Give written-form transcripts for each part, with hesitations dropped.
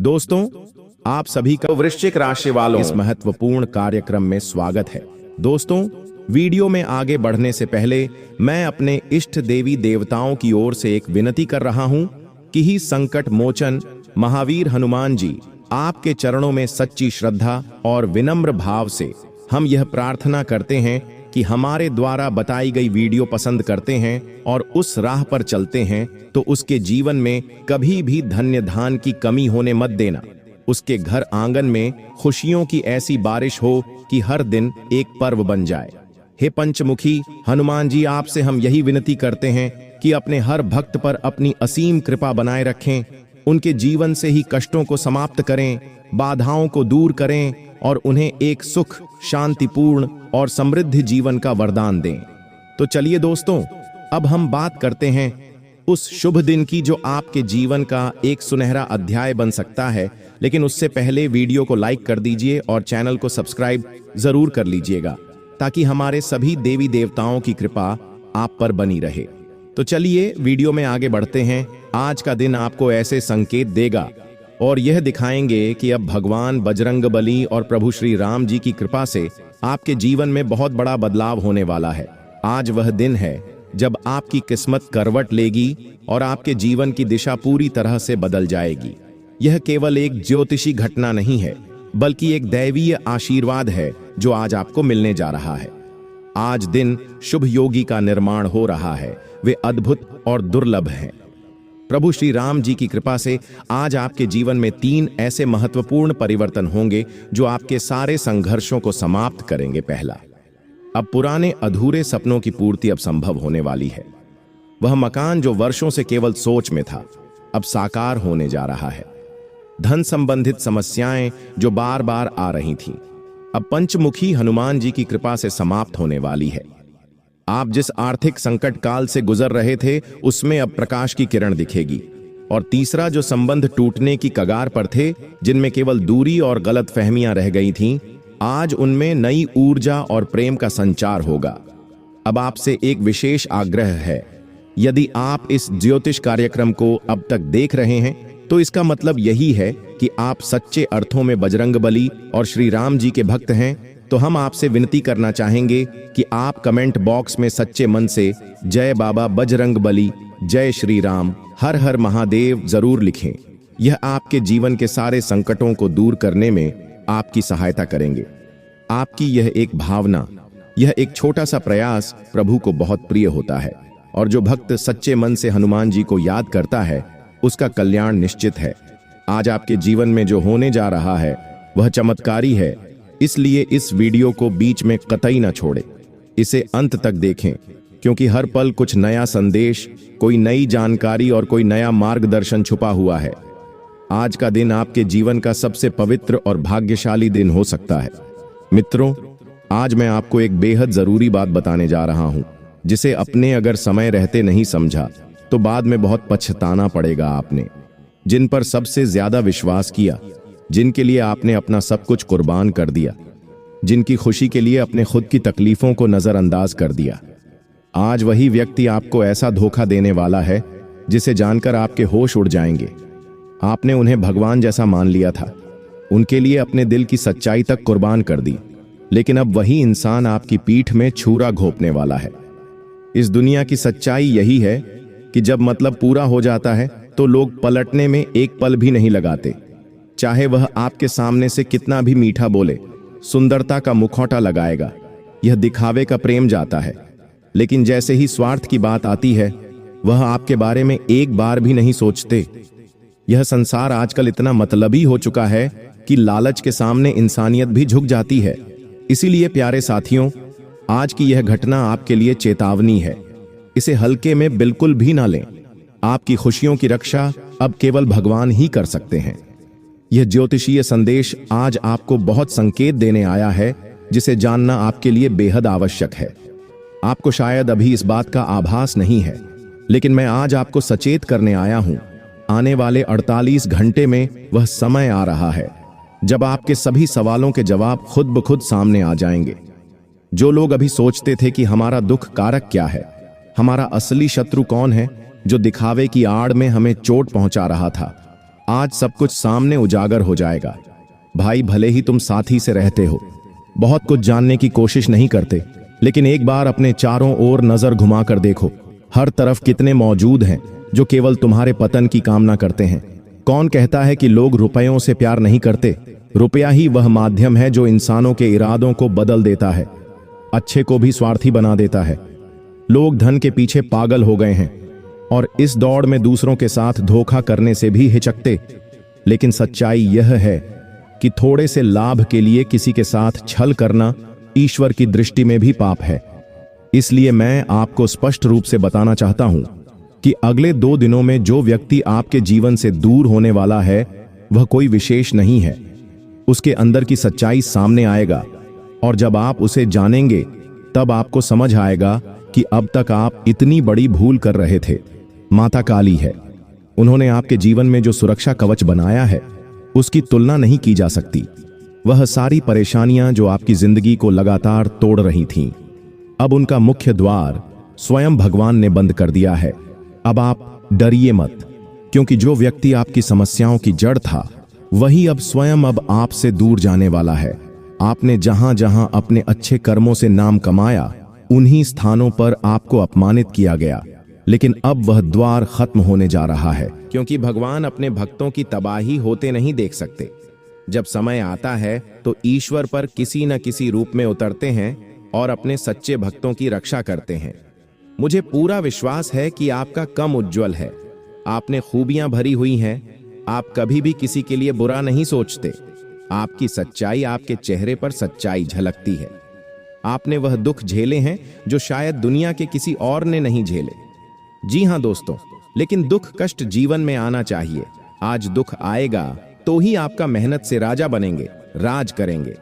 दोस्तों, आप सभी का वृश्चिक राशि वालों इस महत्वपूर्ण कार्यक्रम में स्वागत है। दोस्तों, वीडियो में आगे बढ़ने से पहले मैं अपने इष्ट देवी देवताओं की ओर से एक विनती कर रहा हूं कि ही संकट मोचन महावीर हनुमान जी आपके चरणों में सच्ची श्रद्धा और विनम्र भाव से हम यह प्रार्थना करते हैं कि हमारे द्वारा बताई गई वीडियो पसंद करते हैं और उस राह पर चलते हैं तो उसके जीवन में कभी भी धन्य धान की कमी होने मत देना। उसके घर आंगन में खुशियों की ऐसी बारिश हो कि हर दिन एक पर्व बन जाए। हे पंचमुखी हनुमान जी, आपसे हम यही विनती करते हैं कि अपने हर भक्त पर अपनी असीम कृपा बनाए रखें, उनके जीवन से ही कष्टों को समाप्त करें, बाधाओं को दूर करें और उन्हें एक सुख, शांतिपूर्ण और समृद्ध जीवन का वरदान दें। तो चलिए दोस्तों, अब हम बात करते हैं उस शुभ दिन की जो आपके जीवन का एक सुनहरा अध्याय बन सकता है। लेकिन उससे पहले वीडियो को लाइक कर दीजिए और चैनल को सब्सक्राइब जरूर कर लीजिएगा ताकि हमारे सभी देवी देवताओं की कृपा आप पर बनी रहे। तो चलिए वीडियो में आगे बढ़ते हैं। आज का दिन आपको ऐसे संकेत देगा और यह दिखाएंगे कि अब भगवान बजरंगबली और प्रभु श्री राम जी की कृपा से आपके जीवन में बहुत बड़ा बदलाव होने वाला है। आज वह दिन है जब आपकी किस्मत करवट लेगी और आपके जीवन की दिशा पूरी तरह से बदल जाएगी। यह केवल एक ज्योतिषी घटना नहीं है, बल्कि एक दैवीय आशीर्वाद है जो आज आपको मिलने जा रहा है। आज दिन शुभ योगी का निर्माण हो रहा है, वे अद्भुत और दुर्लभ हैं। प्रभु श्री राम जी की कृपा से आज आपके जीवन में 3 ऐसे महत्वपूर्ण परिवर्तन होंगे जो आपके सारे संघर्षों को समाप्त करेंगे। पहला, अब पुराने अधूरे सपनों की पूर्ति अब संभव होने वाली है। वह मकान जो वर्षों से केवल सोच में था, अब साकार होने जा रहा है। धन संबंधित समस्याएं जो बार बार आ रही थीं, अब पंचमुखी हनुमान जी की कृपा से समाप्त होने वाली है। आप जिस आर्थिक संकट काल से गुजर रहे थे, उसमें अब प्रकाश की किरण दिखेगी। और तीसरा, जो संबंध टूटने की कगार पर थे, जिनमें केवल दूरी और गलतफहमियां रह गई थीं, आज उनमें नई ऊर्जा और प्रेम का संचार होगा। अब आपसे एक विशेष आग्रह है। यदि आप इस ज्योतिष कार्यक्रम को अब तक देख रहे हैं तो इसका मतलब यही है कि आप सच्चे अर्थों में बजरंगबली और श्री राम जी के भक्त हैं। तो हम आपसे विनती करना चाहेंगे कि आप कमेंट बॉक्स में सच्चे मन से जय बाबा बजरंगबली, जय श्री राम, हर हर महादेव जरूर लिखें। यह आपके जीवन के सारे संकटों को दूर करने में आपकी सहायता करेंगे। आपकी यह एक भावना, यह एक छोटा सा प्रयास प्रभु को बहुत प्रिय होता है और जो भक्त सच्चे मन से हनुमान जी को याद करता है उसका कल्याण निश्चित है। आज आपके जीवन में जो होने जा रहा है वह चमत्कारी है, इसलिए इस वीडियो को बीच में कतई न छोड़ें। इसे अंत तक देखें क्योंकि हर पल कुछ नया संदेश, कोई नई जानकारी और कोई नया मार्गदर्शन छुपा हुआ है। आज का दिन आपके जीवन का सबसे पवित्र और भाग्यशाली दिन हो सकता है। मित्रों, आज मैं आपको एक बेहद जरूरी बात बताने जा रहा हूं, जिसे अपने अगर समय रहते नहीं समझा तो बाद में बहुत पछताना पड़ेगा। आपने जिन पर सबसे ज्यादा विश्वास किया, जिनके लिए आपने अपना सब कुछ कुर्बान कर दिया, जिनकी खुशी के लिए अपने खुद की तकलीफों को नजरअंदाज कर दिया, आज वही व्यक्ति आपको ऐसा धोखा देने वाला है जिसे जानकर आपके होश उड़ जाएंगे। आपने उन्हें भगवान जैसा मान लिया था, उनके लिए अपने दिल की सच्चाई तक कुर्बान कर दी, लेकिन अब वही इंसान आपकी पीठ में छुरा घोंपने वाला है। इस दुनिया की सच्चाई यही है कि जब मतलब पूरा हो जाता है तो लोग पलटने में एक पल भी नहीं लगाते। चाहे वह आपके सामने से कितना भी मीठा बोले, सुंदरता का मुखौटा लगाएगा, यह दिखावे का प्रेम जाता है। लेकिन जैसे ही स्वार्थ की बात आती है, वह आपके बारे में एक बार भी नहीं सोचते। यह संसार आजकल इतना मतलबी हो चुका है कि लालच के सामने इंसानियत भी झुक जाती है। इसीलिए प्यारे साथियों, आज की यह घटना आपके लिए चेतावनी है। इसे हल्के में बिल्कुल भी ना लें। आपकी खुशियों की रक्षा अब केवल भगवान ही कर सकते हैं। यह ज्योतिषीय संदेश आज आपको बहुत संकेत देने आया है, जिसे जानना आपके लिए बेहद आवश्यक है। आपको शायद अभी इस बात का आभास नहीं है, लेकिन मैं आज आपको सचेत करने आया हूं। आने वाले 48 घंटे में वह समय आ रहा है जब आपके सभी सवालों के जवाब खुद ब खुद सामने आ जाएंगे। जो लोग अभी सोचते थे कि हमारा दुख कारक क्या है, हमारा असली शत्रु कौन है जो दिखावे की आड़ में हमें चोट पहुंचा रहा था, आज सब कुछ सामने उजागर हो जाएगा। भाई, भले ही तुम साथी से रहते हो, बहुत कुछ जानने की कोशिश नहीं करते, लेकिन एक बार अपने चारों ओर नजर घुमाकर देखो। हर तरफ कितने मौजूद हैं जो केवल तुम्हारे पतन की कामना करते हैं। कौन कहता है कि लोग रुपयों से प्यार नहीं करते? रुपया ही वह माध्यम है जो इंसानों के इरादों को बदल देता है, अच्छे को भी स्वार्थी बना देता है। लोग धन के पीछे पागल हो गए हैं और इस दौड़ में दूसरों के साथ धोखा करने से भी हिचकते। लेकिन सच्चाई यह है कि थोड़े से लाभ के लिए किसी के साथ छल करना ईश्वर की दृष्टि में भी पाप है। इसलिए मैं आपको स्पष्ट रूप से बताना चाहता हूं कि अगले 2 दिनों में जो व्यक्ति आपके जीवन से दूर होने वाला है वह कोई विशेष नहीं है। उसके अंदर की सच्चाई सामने आएगा और जब आप उसे जानेंगे तब आपको समझ आएगा कि अब तक आप इतनी बड़ी भूल कर रहे थे। माता काली है, उन्होंने आपके जीवन में जो सुरक्षा कवच बनाया है उसकी तुलना नहीं की जा सकती। वह सारी परेशानियां जो आपकी जिंदगी को लगातार तोड़ रही थीं, अब उनका मुख्य द्वार स्वयं भगवान ने बंद कर दिया है। अब आप डरिए मत, क्योंकि जो व्यक्ति आपकी समस्याओं की जड़ था वही अब स्वयं अब आपसे दूर जाने वाला है। आपने जहां जहां अपने अच्छे कर्मों से नाम कमाया, उन्हीं स्थानों पर आपको अपमानित किया गया, लेकिन अब वह द्वार खत्म होने जा रहा है, क्योंकि भगवान अपने भक्तों की तबाही होते नहीं देख सकते। जब समय आता है तो ईश्वर पर किसी न किसी रूप में उतरते हैं और अपने सच्चे भक्तों की रक्षा करते हैं। मुझे पूरा विश्वास है कि आपका कम उज्जवल है, आपने खूबियां भरी हुई हैं, आप कभी भी किसी के लिए बुरा नहीं सोचते। आपकी सच्चाई, आपके चेहरे पर सच्चाई झलकती है। आपने वह दुख झेले हैं जो शायद दुनिया के किसी और ने नहीं झेले। जी हां दोस्तों, लेकिन दुख कष्ट जीवन में आना चाहिए। आज दुख आएगा तो ही आपका मेहनत से राजा बनेंगे, राज करेंगे।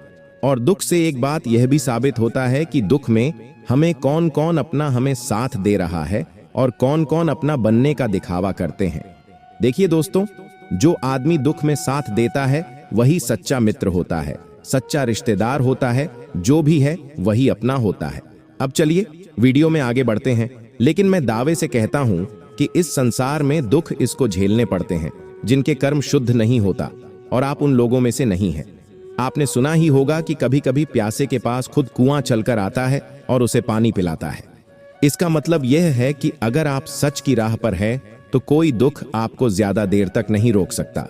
और दुख से एक बात यह भी साबित होता है कि दुख में हमें कौन कौन अपना हमें साथ दे रहा है और कौन कौन अपना बनने का दिखावा करते हैं। देखिए दोस्तों, जो आदमी दुख में साथ देता है वही सच्चा मित्र होता है, सच्चा रिश्तेदार होता है, जो भी है वही अपना होता है। अब चलिए वीडियो में आगे बढ़ते हैं, लेकिन मैं दावे से कहता हूं कि इस संसार में दुख इसको झेलने पड़ते हैं जिनके कर्म शुद्ध नहीं होता, और आप उन लोगों में से नहीं हैं। आपने सुना ही होगा कि कभी कभी प्यासे के पास खुद कुआं चलकर आता है और उसे पानी पिलाता है। इसका मतलब यह है कि अगर आप सच की राह पर हैं तो कोई दुख आपको ज्यादा देर तक नहीं रोक सकता।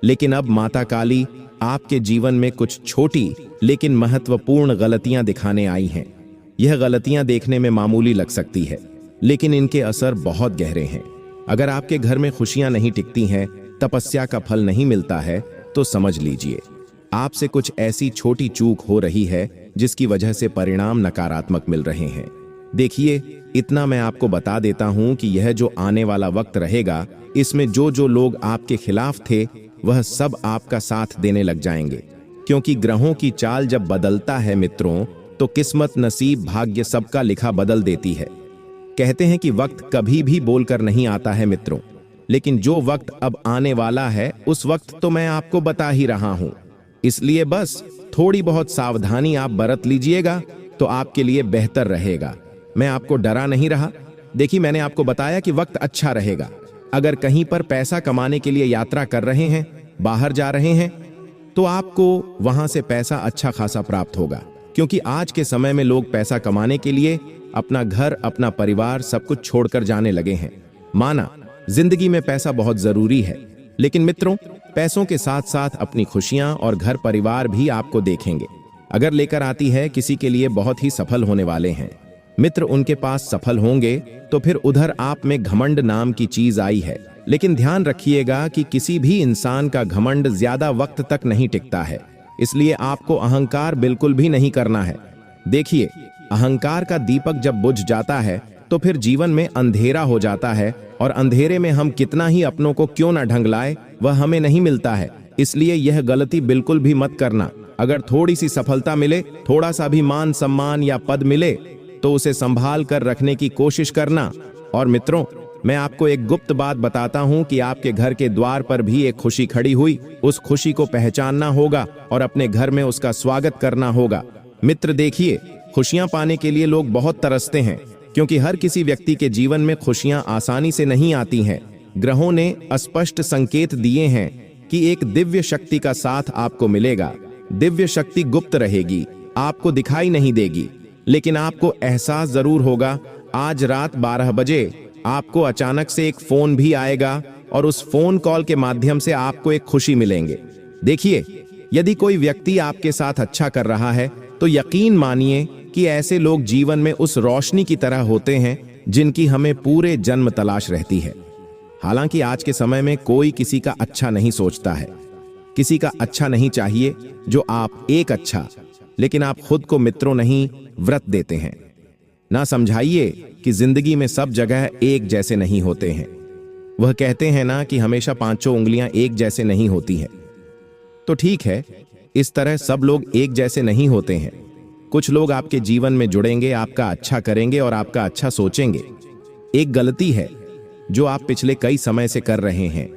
लेकिन अब माता काली आपके जीवन में कुछ छोटी लेकिन महत्वपूर्ण गलतियां दिखाने आई हैं। यह गलतियां देखने में मामूली लग सकती है, लेकिन इनके असर बहुत गहरे हैं। अगर आपके घर में खुशियां नहीं टिकती हैं, तपस्या का फल नहीं मिलता है, तो समझ लीजिए आपसे कुछ ऐसी छोटी चूक हो रही है जिसकी वजह से परिणाम नकारात्मक मिल रहे हैं। देखिए, इतना मैं आपको बता देता हूं कि यह जो आने वाला वक्त रहेगा, इसमें जो जो लोग आपके खिलाफ थे वह सब आपका साथ देने लग जाएंगे, क्योंकि ग्रहों की चाल जब बदलता है मित्रों, तो किस्मत, नसीब, भाग्य सबका लिखा बदल देती है। कहते हैं कि वक्त कभी भी बोलकर नहीं आता है मित्रों, लेकिन जो वक्त अब आने वाला है उस वक्त तो मैं आपको बता ही रहा हूं। इसलिए बस थोड़ी बहुत सावधानी आप बरत लीजिएगा तो आपके लिए बेहतर रहेगा। मैं आपको डरा नहीं रहा। देखिए, मैंने आपको बताया कि वक्त अच्छा रहेगा। अगर कहीं पर पैसा कमाने के लिए यात्रा कर रहे हैं, बाहर जा रहे हैं, तो आपको वहां से पैसा अच्छा खासा प्राप्त होगा, क्योंकि आज के समय में लोग पैसा कमाने के लिए अपना घर, अपना परिवार सब कुछ छोड़कर जाने लगे हैं। माना जिंदगी में पैसा बहुत जरूरी है, लेकिन मित्रों, पैसों के साथ साथ अपनी खुशियां और घर परिवार भी आपको देखेंगे। अगर लेकर आती है किसी के लिए बहुत ही सफल होने वाले हैं मित्र, उनके पास सफल होंगे तो फिर उधर आप में घमंड नाम की चीज आई है। लेकिन ध्यान रखिएगा कि किसी भी इंसान का घमंड ज्यादा वक्त तक नहीं टिकता है, इसलिए आपको अहंकार बिल्कुल भी नहीं करना है। देखिए, अहंकार का दीपक जब बुझ जाता है तो फिर जीवन में अंधेरा हो जाता है, और अंधेरे में हम कितना ही अपनों को क्यों ना ढंग लाए, वह हमें नहीं मिलता है। इसलिए यह गलती बिल्कुल भी मत करना। अगर थोड़ी सी सफलता मिले, थोड़ा सा भी मान सम्मान या पद मिले, तो उसे संभाल कर रखने की कोशिश करना। और मित्रों, मैं आपको एक गुप्त बात बताता हूं कि आपके घर के द्वार पर भी एक खुशी खड़ी हुई। उस खुशी को पहचानना होगा और अपने घर में उसका स्वागत करना होगा। मित्र देखिए, खुशियां पाने के लिए लोग बहुत तरसते हैं, क्योंकि हर किसी व्यक्ति के जीवन में खुशियां आसानी से नहीं आती हैं। ग्रहों ने स्पष्ट संकेत दिए हैं कि एक दिव्य शक्ति का साथ आपको मिलेगा। दिव्य शक्ति गुप्त रहेगी, आपको दिखाई नहीं देगी, लेकिन आपको एहसास जरूर होगा। आज रात 12 बजे आपको अचानक से एक फोन भी आएगा और उस फोन कॉल के माध्यम से आपको एक खुशी मिलेंगे। देखिए, यदि कोई व्यक्ति आपके साथ अच्छा कर रहा है तो यकीन मानिए कि ऐसे लोग जीवन में उस रोशनी की तरह होते हैं जिनकी हमें पूरे जन्म तलाश रहती है। हालांकि आज के समय में कोई किसी का अच्छा नहीं सोचता है, किसी का अच्छा नहीं चाहिए जो आप एक अच्छा, लेकिन आप खुद को मित्रों नहीं व्रत देते हैं। ना समझाइए कि जिंदगी में सब जगह एक जैसे नहीं होते हैं। वह कहते हैं ना कि हमेशा पांचों उंगलियां एक जैसे नहीं होती हैं। तो ठीक है, इस तरह सब लोग एक जैसे नहीं होते हैं। कुछ लोग आपके जीवन में जुड़ेंगे, आपका अच्छा करेंगे और आपका अच्छा सोचेंगे। एक गलती है जो आप पिछले कई समय से कर रहे हैं,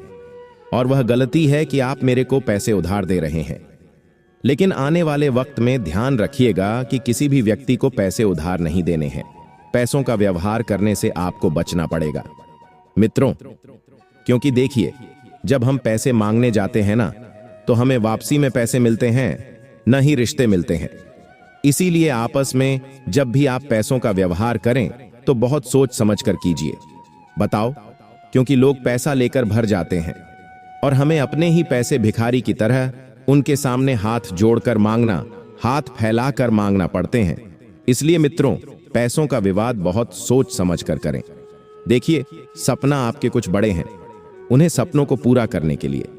और वह गलती है कि आप मेरे को पैसे उधार दे रहे हैं। लेकिन आने वाले वक्त में ध्यान रखिएगा कि किसी भी व्यक्ति को पैसे उधार नहीं देने हैं। पैसों का व्यवहार करने से आपको बचना पड़ेगा मित्रों, क्योंकि देखिए, जब हम पैसे मांगने जाते हैं ना, तो हमें वापसी में पैसे मिलते हैं, न ही रिश्ते मिलते हैं। इसीलिए आपस में जब भी आप पैसों का व्यवहार करें तो बहुत सोच समझ कर कीजिए। बताओ, क्योंकि लोग पैसा लेकर भर जाते हैं और हमें अपने ही पैसे भिखारी की तरह उनके सामने हाथ जोड़कर मांगना, हाथ फैलाकर मांगना पड़ते हैं। इसलिए मित्रों, पैसों का विवाद बहुत सोच समझ कर करें। देखिए, सपना आपके कुछ बड़े हैं, उन्हें सपनों को पूरा करने के लिए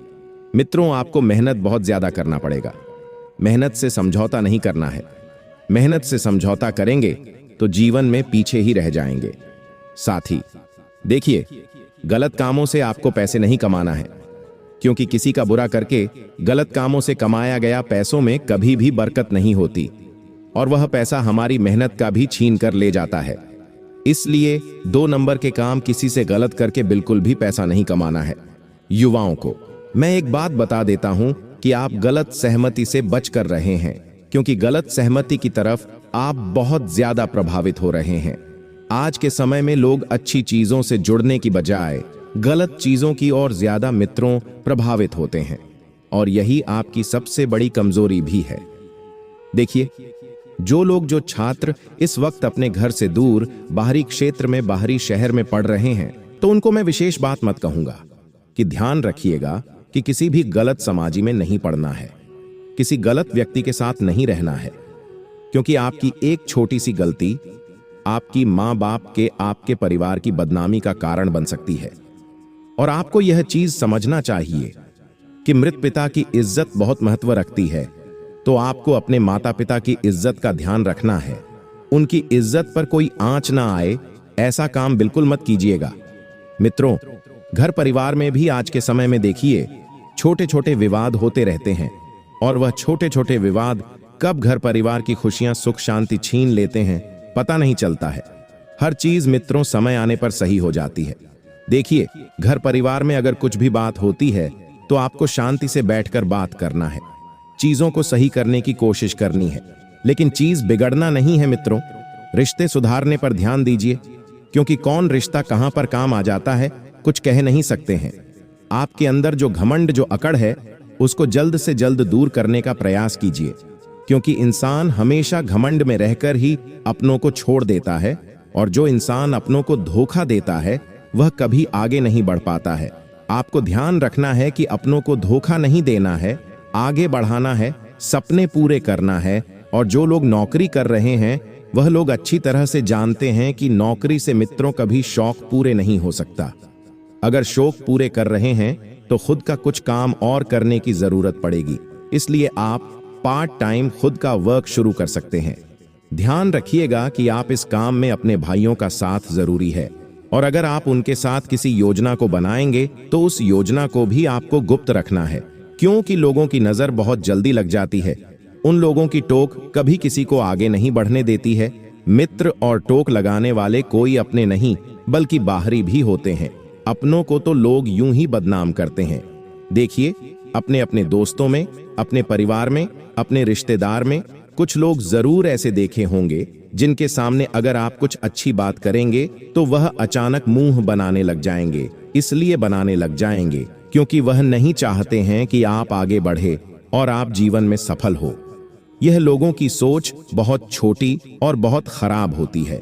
मित्रों आपको मेहनत बहुत ज्यादा करना पड़ेगा। मेहनत से समझौता नहीं करना है। मेहनत से समझौता करेंगे तो जीवन में पीछे ही रह जाएंगे। साथ ही देखिए, गलत कामों से आपको पैसे नहीं कमाना है, क्योंकि किसी का बुरा करके गलत कामों से कमाया गया पैसों में कभी भी बरकत नहीं होती, और वह पैसा हमारी मेहनत का भी छीन कर ले जाता है। इसलिए 2 नंबर के काम किसी से गलत करके बिल्कुल भी पैसा नहीं कमाना है। युवाओं को मैं एक बात बता देता हूं कि आप गलत सहमति से बच कर रहे हैं, क्योंकि गलत सहमति की तरफ आप बहुत ज्यादा प्रभावित हो रहे हैं। आज के समय में लोग अच्छी चीजों से जुड़ने की बजाय गलत चीजों की ओर ज्यादा मित्रों प्रभावित होते हैं, और यही आपकी सबसे बड़ी कमजोरी भी है। देखिए, जो छात्र इस वक्त अपने घर से दूर बाहरी क्षेत्र में, बाहरी शहर में पढ़ रहे हैं, तो उनको मैं विशेष बात मत कहूंगा कि ध्यान रखिएगा कि किसी भी गलत समाजी में नहीं पड़ना है, किसी गलत व्यक्ति के साथ नहीं रहना है, क्योंकि आपकी एक छोटी सी गलती आपकी माँ बाप के, आपके परिवार की बदनामी का कारण बन सकती है। और आपको यह चीज समझना चाहिए कि मृत पिता की इज्जत बहुत महत्व रखती है, तो आपको अपने माता पिता की इज्जत का ध्यान रखना है। उनकी इज्जत पर कोई आंच ना आए, ऐसा काम बिल्कुल मत कीजिएगा। मित्रों, घर परिवार में भी आज के समय में देखिए, छोटे छोटे विवाद होते रहते हैं, और वह छोटे छोटे विवाद कब घर परिवार की खुशियां, सुख शांति छीन लेते हैं पता नहीं चलता है। हर चीज मित्रों समय आने पर सही हो जाती है। देखिए, घर परिवार में अगर कुछ भी बात होती है तो आपको शांति से बैठकर बात करना है, चीजों को सही करने की कोशिश करनी है, लेकिन चीज बिगड़ना नहीं है मित्रों। रिश्ते सुधारने पर ध्यान दीजिए, क्योंकि कौन रिश्ता कहां पर काम आ जाता है कुछ कह नहीं सकते हैं। आपके अंदर जो घमंड, जो अकड़ है, उसको जल्द से जल्द दूर करने का प्रयास कीजिए, क्योंकि इंसान हमेशा घमंड में रहकर ही अपनों को छोड़ देता है, और जो इंसान अपनों को धोखा देता है वह कभी आगे नहीं बढ़ पाता है। आपको ध्यान रखना है कि अपनों को धोखा नहीं देना है, आगे बढ़ाना है, सपने पूरे करना है। और जो लोग नौकरी कर रहे हैं वह लोग अच्छी तरह से जानते हैं कि नौकरी से मित्रों कभी शौक पूरे नहीं हो सकता। अगर शौक पूरे कर रहे हैं तो खुद का कुछ काम और करने की जरूरत पड़ेगी। इसलिए आप पार्ट टाइम खुद का वर्क शुरू कर सकते हैं। ध्यान रखिएगा कि आप इस काम में अपने भाइयों का साथ जरूरी है, और अगर आप उनके साथ किसी योजना को बनाएंगे तो उस योजना को भी आपको गुप्त रखना है, क्योंकि लोगों की नजर बहुत जल्दी लग जाती है। उन लोगों की टोक कभी किसी को आगे नहीं बढ़ने देती है। मित्र और टोक लगाने वाले कोई अपने नहीं बल्कि बाहरी भी होते हैं। अपनों को तो लोग यूं ही बदनाम करते हैं। देखिए, अपने अपने दोस्तों में, अपने परिवार में, अपने रिश्तेदार में कुछ लोग जरूर ऐसे देखे होंगे जिनके सामने अगर आप कुछ अच्छी बात करेंगे तो वह अचानक मुंह बनाने लग जाएंगे। इसलिए बनाने लग जाएंगे क्योंकि वह नहीं चाहते हैं कि आप आगे बढ़े और आप जीवन में सफल हो। यह लोगों की सोच बहुत छोटी और बहुत खराब होती है,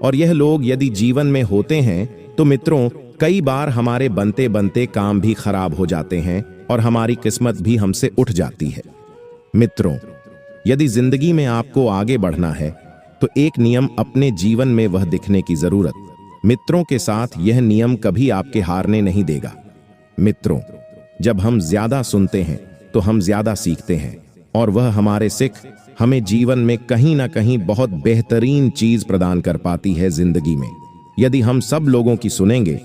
और यह लोग यदि जीवन में होते हैं तो मित्रों, कई बार हमारे बनते बनते काम भी खराब हो जाते हैं और हमारी किस्मत भी हमसे उठ जाती है। मित्रों, यदि जिंदगी में आपको आगे बढ़ना है तो एक नियम अपने जीवन में वह दिखने की जरूरत। मित्रों के साथ यह नियम कभी आपके हारने नहीं देगा। मित्रों, जब हम ज्यादा सुनते हैं तो हम ज्यादा सीखते हैं, और वह हमारे सीख हमें जीवन में कहीं ना कहीं बहुत बेहतरीन चीज प्रदान कर पाती है जिंदगी में। यदि हम सब लोगों की सुनेंगे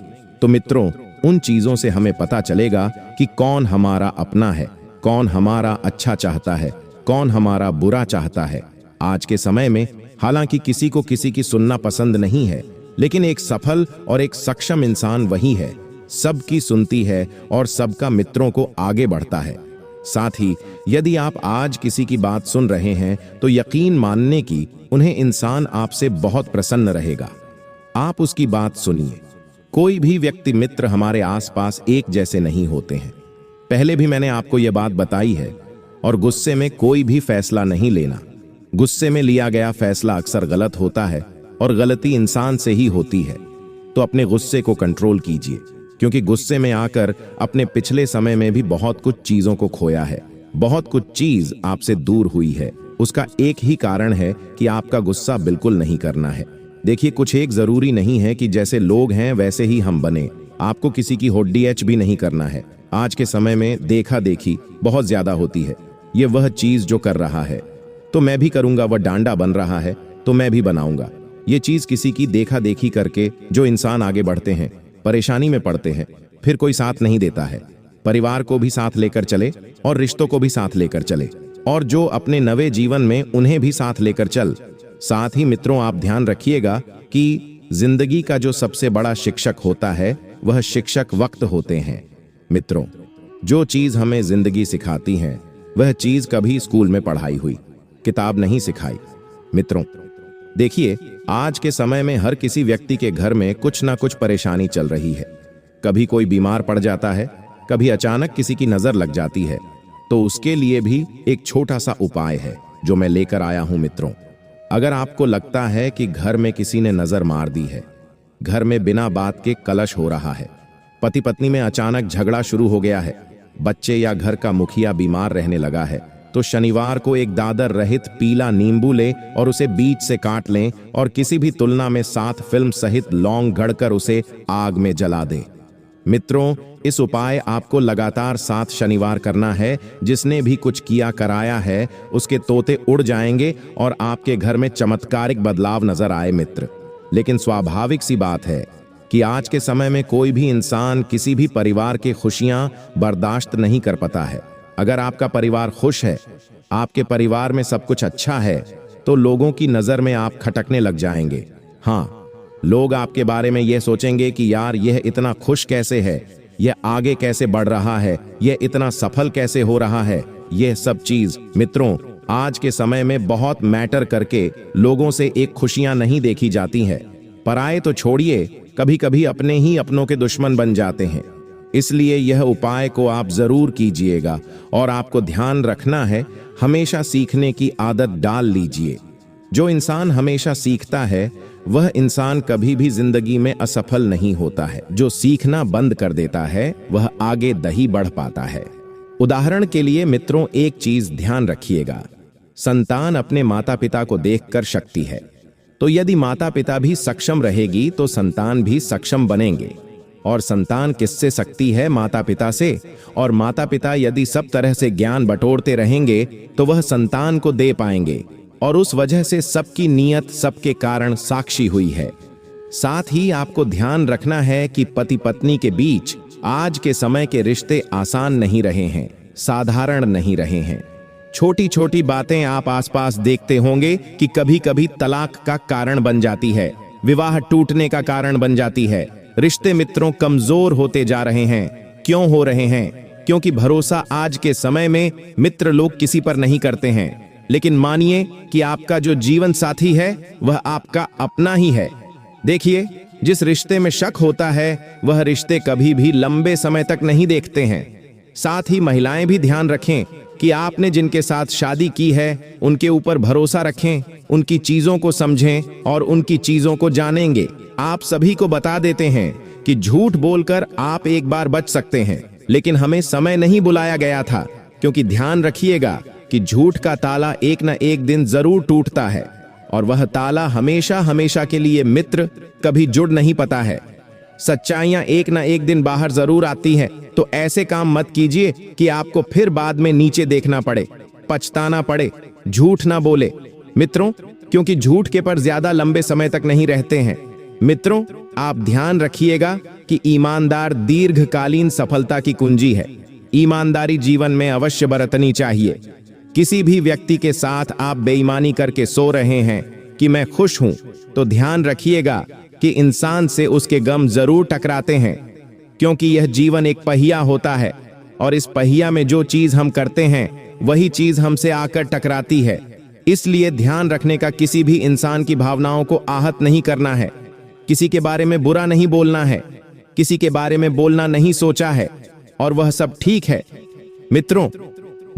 तो मित्रों, उन चीजों से हमें पता चलेगा कि कौन हमारा अपना है, कौन हमारा अच्छा चाहता है, कौन हमारा बुरा चाहता है। आज के समय में हालांकि किसी को किसी की सुनना पसंद नहीं है, लेकिन एक सफल और एक सक्षम इंसान वही है, सबकी सुनती है और सबका मित्रों को आगे बढ़ता है। साथ ही यदि आप आज किसी की बात सुन रहे हैं तो यकीन मानने की उन्हें इंसान आपसे बहुत प्रसन्न रहेगा। आप उसकी बात सुनिए। कोई भी व्यक्ति मित्र हमारे आसपास एक जैसे नहीं होते हैं। पहले भी मैंने आपको यह बात बताई है। और गुस्से में कोई भी फैसला नहीं लेना। गुस्से में लिया गया फैसला अक्सर गलत होता है और गलती इंसान से ही होती है। तो अपने गुस्से को कंट्रोल कीजिए, क्योंकि गुस्से में आकर अपने पिछले समय में भी बहुत कुछ चीजों को खोया है, बहुत कुछ चीज आपसे दूर हुई है। उसका एक ही कारण है कि आपका गुस्सा बिल्कुल नहीं करना है। देखिए, कुछ एक जरूरी नहीं है कि जैसे लोग हैं वैसे ही हम बने। आपको किसी की होड्डी भी नहीं करना है। आज के समय में देखा देखी बहुत ज्यादा होती है। ये वह चीज जो कर रहा है तो मैं भी करूंगा, वह डांडा बन रहा है तो मैं भी बनाऊंगा। ये चीज किसी की देखा देखी करके जो इंसान आगे बढ़ते हैं, परेशानी में पड़ते हैं, फिर कोई साथ नहीं देता है। परिवार को भी साथ लेकर चले और रिश्तों को भी साथ लेकर चले, और जो अपने नवे जीवन में उन्हें भी साथ लेकर चल। साथ ही मित्रों, आप ध्यान रखिएगा कि जिंदगी का जो सबसे बड़ा शिक्षक होता है वह शिक्षक वक्त होते हैं। मित्रों, जो चीज हमें जिंदगी सिखाती है वह चीज कभी स्कूल में पढ़ाई हुई किताब नहीं सिखाई। मित्रों, देखिए, आज के समय में हर किसी व्यक्ति के घर में कुछ ना कुछ परेशानी चल रही है। कभी कोई बीमार पड़ जाता है, कभी अचानक किसी की नजर लग जाती है। तो उसके लिए भी एक छोटा सा उपाय है जो मैं लेकर आया हूं। मित्रों, अगर आपको लगता है कि घर में किसी ने नजर मार दी है, घर में बिना बात के कलश हो रहा है, पति पत्नी में अचानक झगड़ा शुरू हो गया है, बच्चे या घर का मुखिया बीमार रहने लगा है, तो शनिवार को एक दादर रहित पीला नींबू ले और उसे बीच से काट लें और किसी भी तुलना में 7 फिल्म सहित लौंग गढ़कर उसे आग में जला दें। मित्रों, इस उपाय आपको लगातार 7 शनिवार करना है। जिसने भी कुछ किया कराया है उसके तोते उड़ जाएंगे और आपके घर में चमत्कारिक बदलाव नजर आए। मित्र, लेकिन स्वाभाविक सी बात है कि आज के समय में कोई भी इंसान किसी भी परिवार की खुशियां बर्दाश्त नहीं कर पाता है। अगर आपका परिवार खुश है, आपके परिवार में सब कुछ अच्छा है, तो लोगों की नजर में आप खटकने लग जाएंगे। हाँ, लोग आपके बारे में यह सोचेंगे कि यार यह इतना खुश कैसे है, यह आगे कैसे बढ़ रहा है, यह इतना सफल कैसे हो रहा है। यह सब चीज मित्रों आज के समय में बहुत मैटर करके लोगों से एक खुशियां नहीं देखी जाती हैं। पराये तो छोड़िए, कभी कभी अपने ही अपनों के दुश्मन बन जाते हैं। इसलिए यह उपाय को आप जरूर कीजिएगा और आपको ध्यान रखना है, हमेशा सीखने की आदत डाल लीजिए। जो इंसान हमेशा सीखता है वह इंसान कभी भी जिंदगी में असफल नहीं होता है। जो सीखना बंद कर देता है वह आगे नहीं बढ़ पाता है। उदाहरण के लिए मित्रों, एक चीज ध्यान रखिएगा, संतान अपने माता पिता को देखकर शक्ति है। तो यदि माता पिता भी सक्षम रहेगी तो संतान भी सक्षम बनेंगे। और संतान किससे सकती है? माता पिता से। और माता पिता यदि सब तरह से ज्ञान बटोरते रहेंगे तो वह संतान को दे पाएंगे, और उस वजह से सबकी नीयत सबके कारण साक्षी हुई है। साथ ही आपको ध्यान रखना है कि पति पत्नी के बीच आज के समय के रिश्ते आसान नहीं रहे हैं, साधारण नहीं रहे हैं। छोटी छोटी बातें आप आसपास देखते होंगे कि कभी कभी तलाक का कारण बन जाती है, विवाह टूटने का कारण बन जाती है। रिश्ते मित्रों कमजोर होते जा रहे हैं। क्यों हो रहे हैं? क्योंकि भरोसा आज के समय में मित्र लोग किसी पर नहीं करते हैं। लेकिन मानिए कि आपका जो जीवन साथी है वह आपका अपना ही है। देखिए, जिस रिश्ते में शक होता है वह रिश्ते कभी भी लंबे समय तक नहीं देखते हैं। साथ ही महिलाएं भी ध्यान रखें कि आपने जिनके साथ शादी की है उनके ऊपर भरोसा रखें, उनकी चीजों को समझें और उनकी चीजों को जानेंगे। आप सभी को बता देते हैं कि झूठ बोलकर आप एक बार बच सकते हैं, लेकिन हमें समय नहीं बुलाया गया था, क्योंकि ध्यान रखिएगा कि झूठ का ताला एक न एक दिन जरूर टूटता है और वह ताला हमेशा हमेशा के लिए मित्र कभी जुड़ नहीं पाता है। सच्चाइयां एक न एक दिन बाहर जरूर आती है, तो ऐसे काम मत कीजिए कि आपको फिर बाद में नीचे देखना पड़े, पछताना पड़े। झूठ ना बोले मित्रों, क्योंकि झूठ के पर ज्यादा लंबे समय तक नहीं रहते हैं। मित्रों, आप ध्यान रखिएगा कि ईमानदार दीर्घकालीन सफलता की कुंजी है। ईमानदारी जीवन में अवश्य बरतनी चाहिए। किसी भी व्यक्ति के साथ आप बेईमानी करके सो रहे हैं कि मैं खुश हूं, तो ध्यान रखिएगा कि इंसान से उसके गम जरूर टकराते हैं, क्योंकि यह जीवन एक पहिया होता है और इस पहिया में जो चीज हम करते हैं वही चीज हमसे आकर टकराती है। इसलिए ध्यान रखने का, किसी भी इंसान की भावनाओं को आहत नहीं करना है, किसी के बारे में बुरा नहीं बोलना है, किसी के बारे में बोलना नहीं सोचा है, और वह सब ठीक है। मित्रों,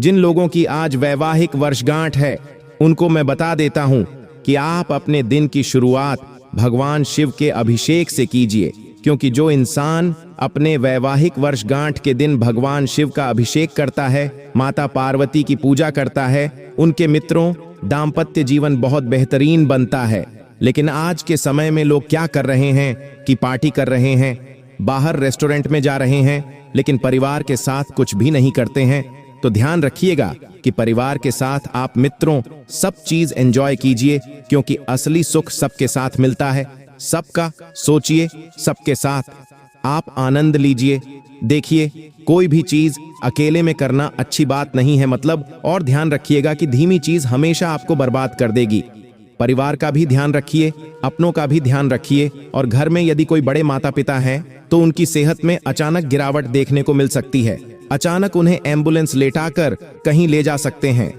जिन लोगों की आज वैवाहिक वर्षगांठ है उनको मैं बता देता हूं कि आप अपने दिन की शुरुआत भगवान शिव के अभिषेक से कीजिए, क्योंकि जो इंसान अपने वैवाहिक वर्षगांठ के दिन भगवान शिव का अभिषेक करता है, माता पार्वती की पूजा करता है, उनके मित्रों दाम्पत्य जीवन बहुत बेहतरीन बनता है। लेकिन आज के समय में लोग क्या कर रहे हैं कि पार्टी कर रहे हैं, बाहर रेस्टोरेंट में जा रहे हैं, लेकिन परिवार के साथ कुछ भी नहीं करते हैं। तो ध्यान रखिएगा कि परिवार के साथ आप मित्रों सब चीज एंजॉय कीजिए, क्योंकि असली सुख सबके साथ मिलता है। सबका सोचिए, सबके साथ आप आनंद लीजिए। देखिए, कोई भी चीज अकेले में करना अच्छी बात नहीं है और ध्यान रखिएगा कि धीमी चीज हमेशा आपको बर्बाद कर देगी। परिवार का भी ध्यान रखिए, अपनों का भी ध्यान रखिए, और घर में यदि कोई बड़े माता पिता हैं तो उनकी सेहत में अचानक गिरावट देखने को मिल सकती है। अचानक उन्हें एम्बुलेंस लेटाकर कहीं ले जा सकते हैं।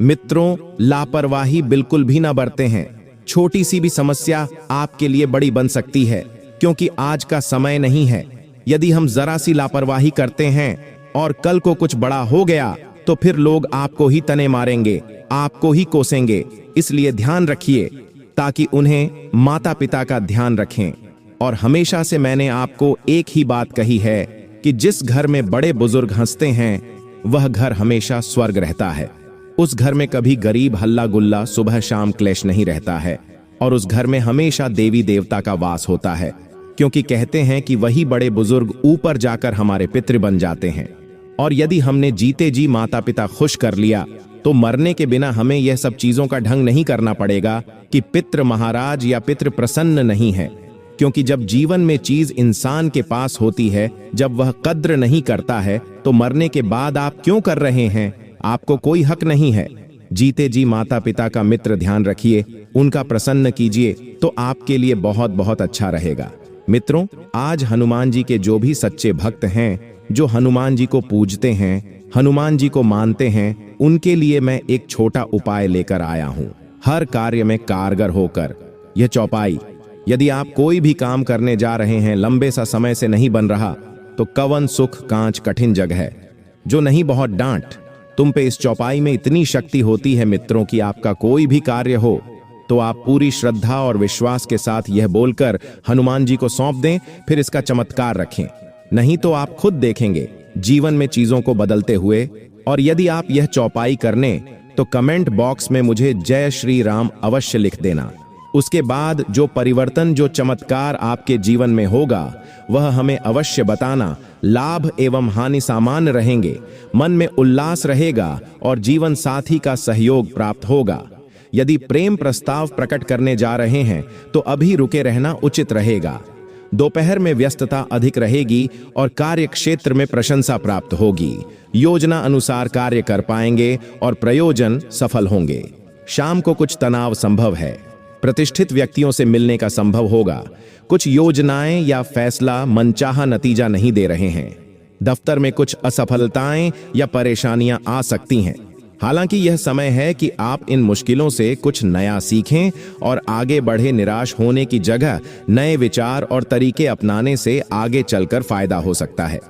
मित्रों, लापरवाही बिल्कुल भी ना बरते हैं। छोटी सी भी समस्या आपके लिए बड़ी बन सकती है, क्योंकि आज का समय नहीं है। यदि हम जरा सी लापरवाही करते हैं और कल को कुछ बड़ा हो गया तो फिर लोग आपको ही तने मारेंगे, आपको ही कोसेंगे। इसलिए ध्यान रखिए ताकि उन्हें माता पिता का ध्यान रखें। और हमेशा से मैंने आपको एक ही बात कही है कि जिस घर में बड़े बुजुर्ग हंसते हैं वह घर हमेशा स्वर्ग रहता है। उस घर में कभी गरीब हल्ला गुल्ला सुबह शाम क्लेश नहीं रहता है, और उस घर में हमेशा देवी देवता का वास होता है, क्योंकि कहते हैं कि वही बड़े बुजुर्ग ऊपर जाकर हमारे पितृ बन जाते हैं। और यदि हमने जीते जी माता पिता खुश कर लिया तो मरने के बिना हमें यह सब चीजों का ढंग नहीं करना पड़ेगा कि पितृ महाराज या पितृ प्रसन्न नहीं है, क्योंकि जब जीवन में चीज इंसान के पास होती है, जब वह कद्र नहीं करता है, तो मरने के बाद आप क्यों कर रहे हैं? आपको कोई हक नहीं है। जीते जी माता पिता का मित्र ध्यान रखिए, उनका प्रसन्न कीजिए, तो आपके लिए बहुत बहुत अच्छा रहेगा। मित्रों, आज हनुमान जी के जो भी सच्चे भक्त हैं, जो हनुमान जी को पूजते हैं, हनुमान जी को मानते हैं, उनके लिए मैं एक छोटा उपाय लेकर आया हूं, हर कार्य में कारगर होकर। यह चौपाई, यदि आप कोई भी काम करने जा रहे हैं, लंबे सा समय से नहीं बन रहा, तो कवन सुख कांच कठिन जग है, जो नहीं बहुत डांट। तुम पे इस चौपाई में इतनी शक्ति होती है मित्रों कि आपका कोई भी कार्य हो तो आप पूरी श्रद्धा और विश्वास के साथ यह बोलकर हनुमान जी को सौंप दें, फिर इसका चमत्कार रखें। नहीं तो आप खुद देखेंगे जीवन में चीजों को बदलते हुए। और यदि आप यह चौपाई करने तो कमेंट बॉक्स में मुझे जय श्री राम अवश्य लिख देना। उसके बाद जो परिवर्तन, जो चमत्कार आपके जीवन में होगा वह हमें अवश्य बताना। लाभ एवं हानि सामान्य रहेंगे, मन में उल्लास रहेगा और जीवन साथी का सहयोग प्राप्त होगा। यदि प्रेम प्रस्ताव प्रकट करने जा रहे हैं तो अभी रुके रहना उचित रहेगा। दोपहर में व्यस्तता अधिक रहेगी और कार्य क्षेत्र में प्रशंसा प्राप्त होगी। योजना अनुसार कार्य कर पाएंगे और प्रयोजन सफल होंगे। शाम को कुछ तनाव संभव है, प्रतिष्ठित व्यक्तियों से मिलने का संभव होगा। कुछ योजनाएं या फैसला मनचाहा नतीजा नहीं दे रहे हैं। दफ्तर में कुछ असफलताएं या परेशानियां आ सकती हैं। हालांकि यह समय है कि आप इन मुश्किलों से कुछ नया सीखें और आगे बढ़े। निराश होने की जगह नए विचार और तरीके अपनाने से आगे चलकर फायदा हो सकता है।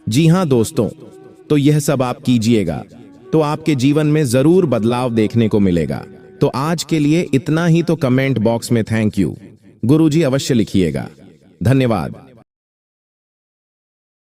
जी हां दोस्तों, तो यह सब आप कीजिएगा तो आपके जीवन में जरूर बदलाव देखने को मिलेगा। तो आज के लिए इतना ही। तो कमेंट बॉक्स में थैंक यू गुरुजी अवश्य लिखिएगा। धन्यवाद।